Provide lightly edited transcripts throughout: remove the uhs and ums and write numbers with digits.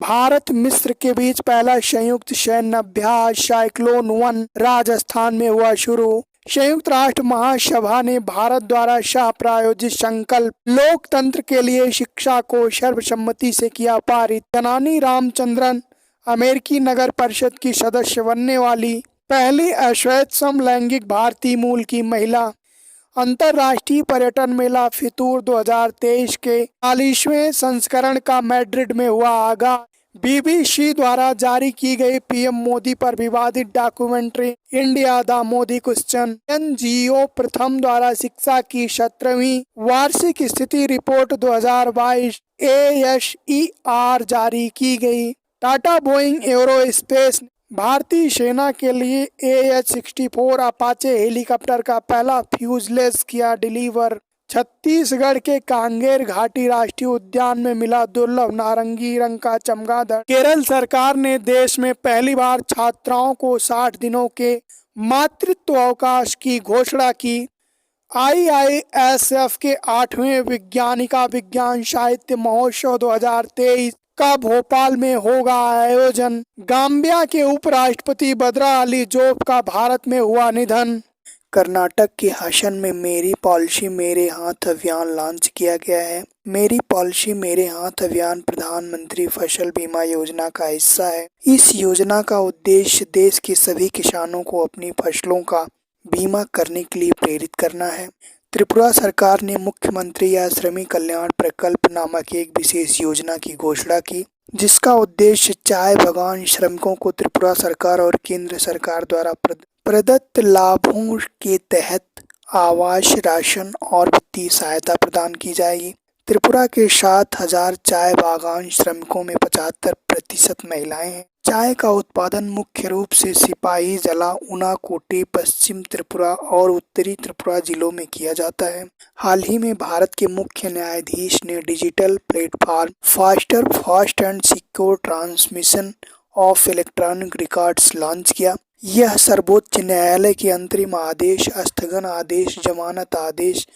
भारत मिस्र के बीच पहला संयुक्त सैन्य अभ्यास साइक्लोन 1 राजस्थान में हुआ शुरू। संयुक्त राष्ट्र महासभा ने भारत द्वारा शाह प्रायोजित संकल्प लोकतंत्र के लिए शिक्षा को सर्वसम्मति से किया पारित। जनानी रामचंद्रन अमेरिकी नगर परिषद की सदस्य बनने वाली पहली अश्वेत समलैंगिक भारतीय मूल की महिला। अंतर्राष्ट्रीय पर्यटन मेला फितूर 2023 के 40वें संस्करण का मैड्रिड में हुआ आगाज। बीबीसी द्वारा जारी की गई पीएम मोदी पर विवादित documentary India the Modi question. NGO प्रथम द्वारा शिक्षा की 17वीं वार्षिक स्थिति रिपोर्ट 2022 ASER जारी की गई। टाटा बोइंग एरोस्पेस भारतीय सेना के लिए AH-64 अपाचे हेलीकॉप्टर का पहला फ्यूजलेस किया डिलीवर। छत्तीसगढ़ के कांगेर घाटी राष्ट्रीय उद्यान में मिला दुर्लभ नारंगी रंग का चमगादड़। केरल सरकार ने देश में पहली बार छात्राओं को 60 दिनों के मातृत्व अवकाश की घोषणा की। IISF के 8वें वैज्ञानिका विज्ञान साहित्य महोत्सव 2023 का भोपाल में होगा आयोजन। गाम्बिया के उपराष्ट्रपति बद्रा अली जोब का भारत में हुआ निधन। कर्नाटक के हासन में मेरी पॉलिसी मेरे हाथ अभियान लॉन्च किया गया है। मेरी पॉलिसी मेरे हाथ अभियान प्रधानमंत्री फसल बीमा योजना का हिस्सा है। इस योजना का उद्देश्य देश के सभी किसानों को अपनी फसलों का बीमा करने के लिए प्रेरित करना है। त्रिपुरा सरकार ने मुख्यमंत्री या श्रमिक कल्याण प्रकल्प नामक एक विशेष योजना की घोषणा की, जिसका उद्देश्य चाय बागान श्रमिकों को त्रिपुरा सरकार और केंद्र सरकार द्वारा प्रदत्त लाभों के तहत आवास, राशन और वित्तीय सहायता प्रदान की जाएगी। त्रिपुरा के 7,000 चाय बागान श्रमिकों में 75% महिलाएं हैं। चाय का उत्पादन मुख्य रूप से सिपाही जला, उनाकोटी, पश्चिम त्रिपुरा और उत्तरी त्रिपुरा जिलों में किया जाता है। हाल ही में भारत के मुख्य न्यायाधीश ने digital platform faster fast and secure transmission of electronic records launch किया। यह सर्वोच्च न्यायालय के अंतरिम आदेश, स्थगन आदेश, जमानत आदेश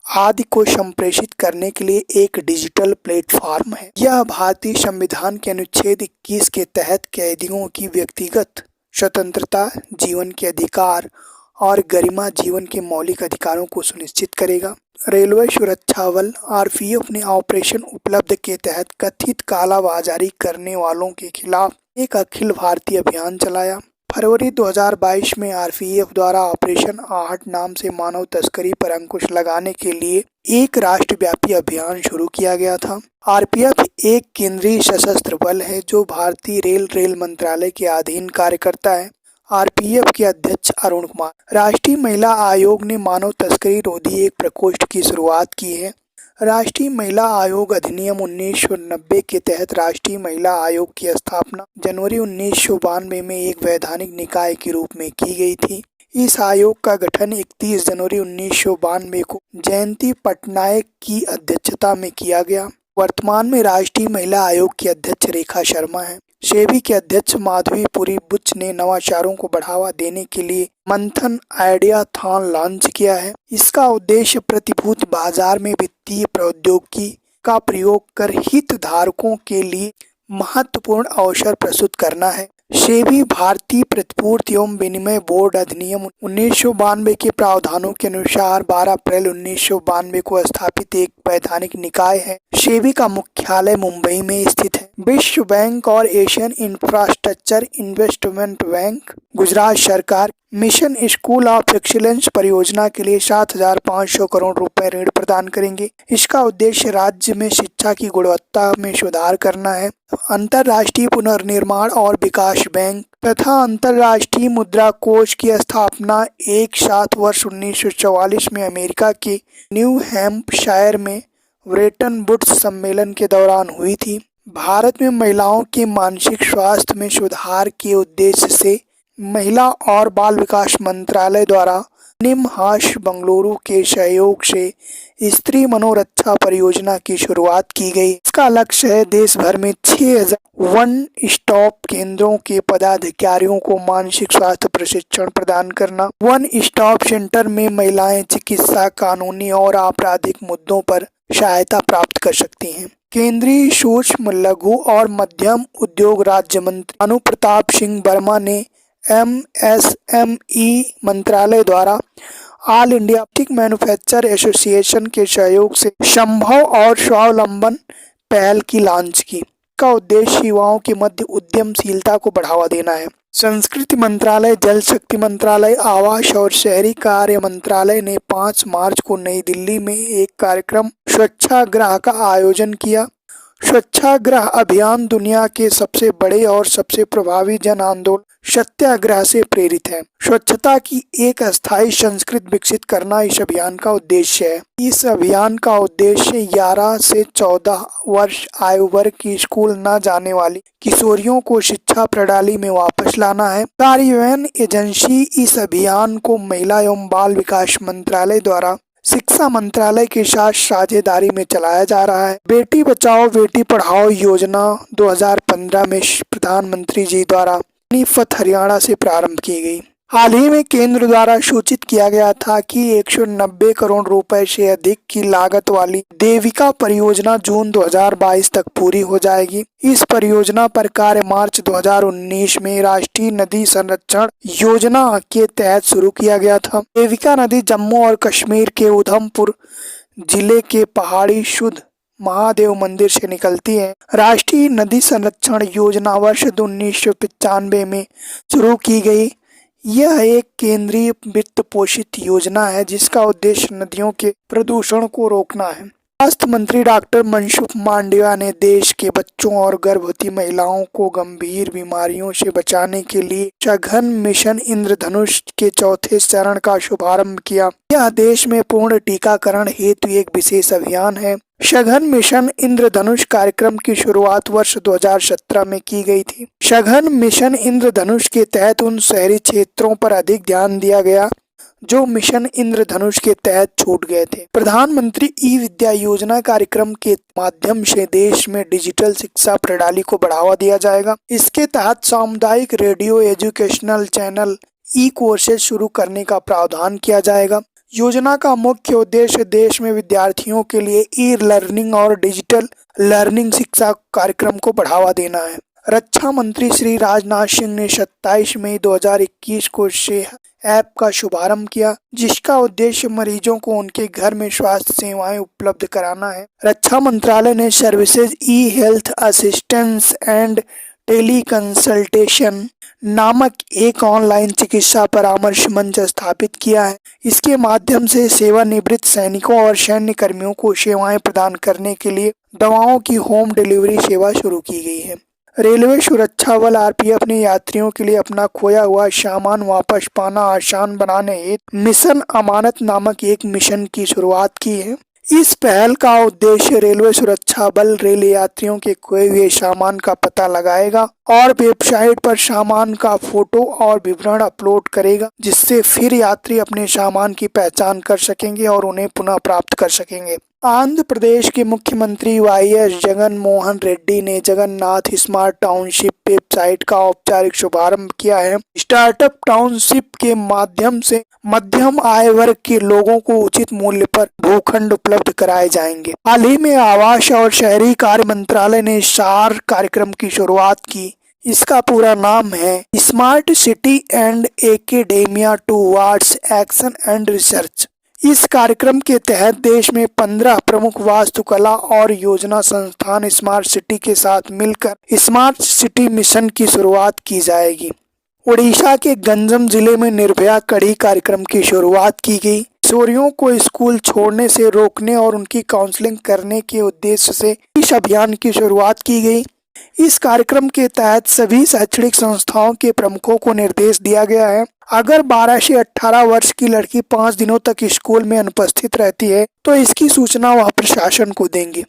आदि को संप्रेषित करने के लिए एक डिजिटल प्लेटफॉर्म है। यह भारतीय संविधान के अनुच्छेद 21 के तहत कैदियों की व्यक्तिगत स्वतंत्रता, जीवन के अधिकार और गरिमा जीवन के मौलिक अधिकारों को सुनिश्चित करेगा। रेलवे सुरक्षा बल RPF ने ऑपरेशन उपलब्ध के तहत कथित कालाबाजारी करने वालों के खिलाफ एक अखिल भारतीय अभियान चलाया। फरवरी 2022 में RPF द्वारा ऑपरेशन आहट नाम से मानव तस्करी पर अंकुश लगाने के लिए एक राष्ट्रव्यापी अभियान शुरू किया गया था। RPF एक केंद्रीय सशस्त्र बल है जो भारतीय रेल मंत्रालय के अधीन कार्य करता है। RPF के अध्यक्ष अरुण कुमार। राष्ट्रीय महिला आयोग ने मानव तस्करी रोधी एक प्रकोष्ठ की शुरुआत की है। राष्ट्रीय महिला आयोग अधिनियम 1990 के तहत राष्ट्रीय महिला आयोग की स्थापना जनवरी 1992 में एक वैधानिक निकाय के रूप में की गई थी। इस आयोग का गठन 31 जनवरी 1992 को जयंती पटनायक की अध्यक्षता में किया गया। वर्तमान में राष्ट्रीय महिला आयोग की अध्यक्ष रेखा शर्मा है। सेबी के अध्यक्ष माधवीपुरी बुच ने नवाचारों को बढ़ावा देने के लिए मंथन आइडियाथॉन लॉन्च किया है। इसका उद्देश्य प्रतिभूति बाजार में वित्तीय प्रौद्योगिकी का प्रयोग कर हितधारकों के लिए महत्वपूर्ण अवसर प्रस्तुत करना है। सेबी भारतीय प्रतिपूर्ति एवं विनिमय बोर्ड अधिनियम 1992 के प्रावधानों के अनुसार 12 अप्रैल 1992 को स्थापित एक वैधानिक निकाय है। सेबी का मुख्यालय मुंबई में स्थित है। विश्व बैंक और Asian infrastructure investment bank, Gujarat सरकार मिशन स्कूल ऑफ एक्सीलेंस परियोजना के लिए 7,500 करोड़ रुपए ऋण प्रदान करेंगे। इसका उद्देश्य राज्य में शिक्षा की गुणवत्ता में सुधार करना है। अंतर्राष्ट्रीय पुनर्निर्माण और विकास बैंक तथा अंतर्राष्ट्रीय मुद्रा कोष की स्थापना एक साथ वर्ष 1944 में अमेरिका के न्यू हैम्पशायर में ब्रेटन वुड्स सम्मेलन के दौरान हुई थी। भारत में महिलाओं के मानसिक स्वास्थ्य में सुधार के उद्देश्य से महिला और बाल विकास मंत्रालय द्वारा निमहांस बेंगलुरु के सहयोग से स्त्री मनोरक्षा परियोजना की शुरुआत की गई। इसका लक्ष्य है देश भर में 6,000 वन स्टॉप केंद्रों के पदाधिकारियों को मानसिक स्वास्थ्य प्रशिक्षण प्रदान करना। वन स्टॉप सेंटर में महिलाएं चिकित्सा, कानूनी और आपराधिक मुद्दों पर सहायता प्राप्त कर सकती हैं। केंद्रीय सूक्ष्म लघु और मध्यम उद्योग राज्य मंत्री अनुप्रताप सिंह वर्मा ने एमएसएमई मंत्रालय द्वारा all India plastic manufacture association के सहयोग से संभव और स्वावलंबन पहल की लॉन्च की। का उद्देश्य युवाओं के मध्य उद्यमशीलता को बढ़ावा देना है। संस्कृति मंत्रालय, जल शक्ति मंत्रालय, आवास और शहरी कार्य मंत्रालय ने 5 मार्च को नई दिल्ली में एक कार्यक्रम स्वच्छाग्रह का आयोजन किया। स्वच्छाग्रह अभियान दुनिया के सबसे बड़े और सबसे प्रभावी जन आंदोलन सत्याग्रह से प्रेरित है। स्वच्छता की एक अस्थायी संस्कृति विकसित करना इस अभियान का उद्देश्य है। इस अभियान का उद्देश्य 11 से 14 वर्ष आयु वर्ग की स्कूल न जाने वाली किशोरियों को शिक्षा प्रणाली में वापस लाना है। कार्यान्वयन एजेंसी इस अभियान को महिला एवं बाल विकास मंत्रालय द्वारा शिक्षा मंत्रालय के साथ साझेदारी में चलाया जा रहा है। बेटी बचाओ बेटी पढ़ाओ योजना 2015 में प्रधानमंत्री जी द्वारा नीफत हरियाणा से प्रारंभ की गई। हाल ही में केंद्र द्वारा सूचित किया गया था कि 190 करोड़ रुपए से अधिक की लागत वाली देविका परियोजना जून 2022 तक पूरी हो जाएगी। इस परियोजना पर कार्य मार्च 2019 में राष्ट्रीय नदी संरक्षण योजना के तहत शुरू किया गया था। देविका नदी जम्मू और कश्मीर के उधमपुर जिले के पहाड़ी शुद्ध महादेव मंदिर से निकलती है। राष्ट्रीय नदी संरक्षण योजना वर्ष 1995 में शुरू की गई। यह एक केंद्रीय वित्त पोषित योजना है जिसका उद्देश्य नदियों के प्रदूषण को रोकना है। स्वास्थ्य मंत्री डॉक्टर मनसुख मांडविया ने देश के बच्चों और गर्भवती महिलाओं को गंभीर बीमारियों से बचाने के लिए सघन मिशन इंद्रधनुष के चौथे चरण का शुभारंभ किया। यह देश में पूर्ण टीकाकरण हेतु एक विशेष अभियान है। सघन मिशन इंद्रधनुष कार्यक्रम की शुरुआत वर्ष 2017 में की गई थी। सघन मिशन इंद्रधनुष के तहत उन शहरी क्षेत्रों पर अधिक ध्यान दिया गया जो मिशन इंद्रधनुष के तहत छूट गए थे। प्रधानमंत्री ई विद्या योजना कार्यक्रम के माध्यम से देश में डिजिटल शिक्षा प्रणाली को बढ़ावा दिया जाएगा। इसके तहत सामुदायिक रेडियो एजुकेशनल चैनल ई कोर्सेज शुरू करने का प्रावधान किया जाएगा। योजना का मुख्य उद्देश्य देश में विद्यार्थियों के लिए ई लर्निंग और डिजिटल लर्निंग शिक्षा कार्यक्रम को बढ़ावा देना है। रक्षा मंत्री श्री राजनाथ सिंह ने 27 मई 2021 को ऐप का शुभारंभ किया जिसका उद्देश्य मरीजों को उनके घर में स्वास्थ्य सेवाएं उपलब्ध कराना है। रक्षा मंत्रालय ने services e health assistance and teleconsultation नामक एक ऑनलाइन चिकित्सा परामर्श मंच स्थापित किया है। इसके माध्यम से सेवानिवृत्त सैनिकों और सैन्य कर्मियों को सेवाएं प्रदान करने के लिए दवाओं की होम डिलीवरी सेवा शुरू की गई है। रेलवे सुरक्षा बल आरपीएफ ने यात्रियों के लिए अपना खोया हुआ सामान वापस पाना आसान बनाने हेतु मिशन अमानत नामक एक मिशन की शुरुआत की है। इस पहल का उद्देश्य रेलवे सुरक्षा बल रेल यात्रियों के खोए हुए सामान का पता लगाएगा और वेबसाइट पर सामान का फोटो और विवरण अपलोड करेगा जिससे फिर यात्री अपने सामान की पहचान कर सकेंगे और उन्हें पुनः प्राप्त कर सकेंगे। आंध्र प्रदेश के मुख्यमंत्री वाईएस जगन मोहन रेड्डी ने जगन्नाथ स्मार्ट टाउनशिप वेबसाइट का औपचारिक शुभारंभ किया है। स्टार्टअप टाउनशिप के माध्यम से मध्यम आय वर्ग के लोगों को उचित मूल्य पर भूखंड उपलब्ध कराए जाएंगे। हाल ही में आवास और शहरी कार्य मंत्रालय ने सार कार्यक्रम की शुरुआत की। इसका पूरा नाम है smart city and academia towards action and research. इस कार्यक्रम के तहत देश में 15 प्रमुख वास्तुकला और योजना संस्थान स्मार्ट सिटी के साथ मिलकर स्मार्ट सिटी मिशन की शुरुआत की जाएगी। ओडिशा के गंजम जिले में निर्भया कड़ी कार्यक्रम की शुरुआत की गई। किशोरियों को स्कूल छोड़ने से रोकने और उनकी काउंसलिंग करने के उद्देश्य से इस अभियान की शुरुआत की गई। इस कार्यक्रम के तहत सभी शैक्षणिक संस्थाओं के प्रमुखों को निर्देश दिया गया है अगर 12 से 18 वर्ष की लड़की 5 दिनों तक स्कूल में अनुपस्थित रहती है तो इसकी सूचना वह प्रशासन को देंगे।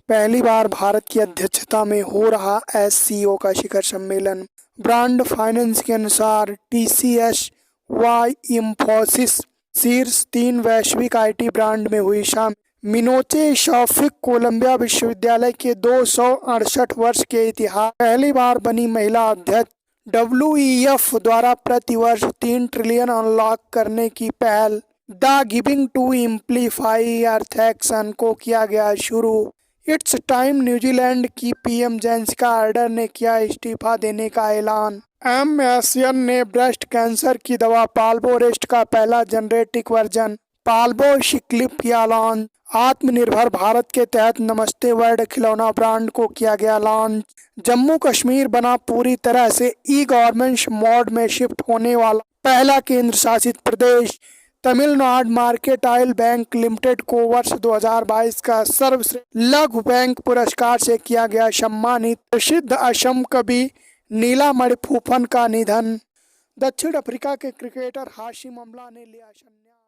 पहली बार भारत की अध्यक्षता में हो रहा एससीओ का शिखर सम्मेलन। ब्रांड फाइनेंस के अनुसार टीसीएस व इंफोसिस शीर्ष 3 वैश्विक आईटी ब्रांड में हुई शामिल। मिनोचे शॉफिक कोलंबिया विश्वविद्यालय के 268 वर्ष के इतिहास पहली बार बनी महिला अध्यक्ष। डब्ल्यूईएफ द्वारा प्रतिवर्ष 3 ट्रिलियन अनलॉक करने की पहल the giving to amplify earth action को किया गया शुरू। इट्स टाइम न्यूजीलैंड की पीएम जेसिका आर्डर्न ने किया इस्तीफा देने का ऐलान। एमएसएन ने ब्रेस्ट कैंसर की दवा पाल्बोरेस्ट का पहला जेनेरिक वर्जन पाल्बोसिक्लिप किया लॉन्च। आत्मनिर्भर भारत के तहत नमस्ते वर्ल्ड खिलौना ब्रांड को किया गया लॉन्च। जम्मू कश्मीर बना पूरी तरह से ई गवर्नेंस मोड में शिफ्ट होने वाला पहला केंद्र शासित प्रदेश। तमिलनाडु मार्केटाइल बैंक लिमिटेड को वर्ष 2022 का सर्वश्रेष्ठ लघु बैंक पुरस्कार से किया गया सम्मानित। प्रसिद्ध असम कवि नीलामणि फूफन का निधन। दक्षिण अफ्रीका के क्रिकेटर हाशिम अमला ने लिया संन्यास।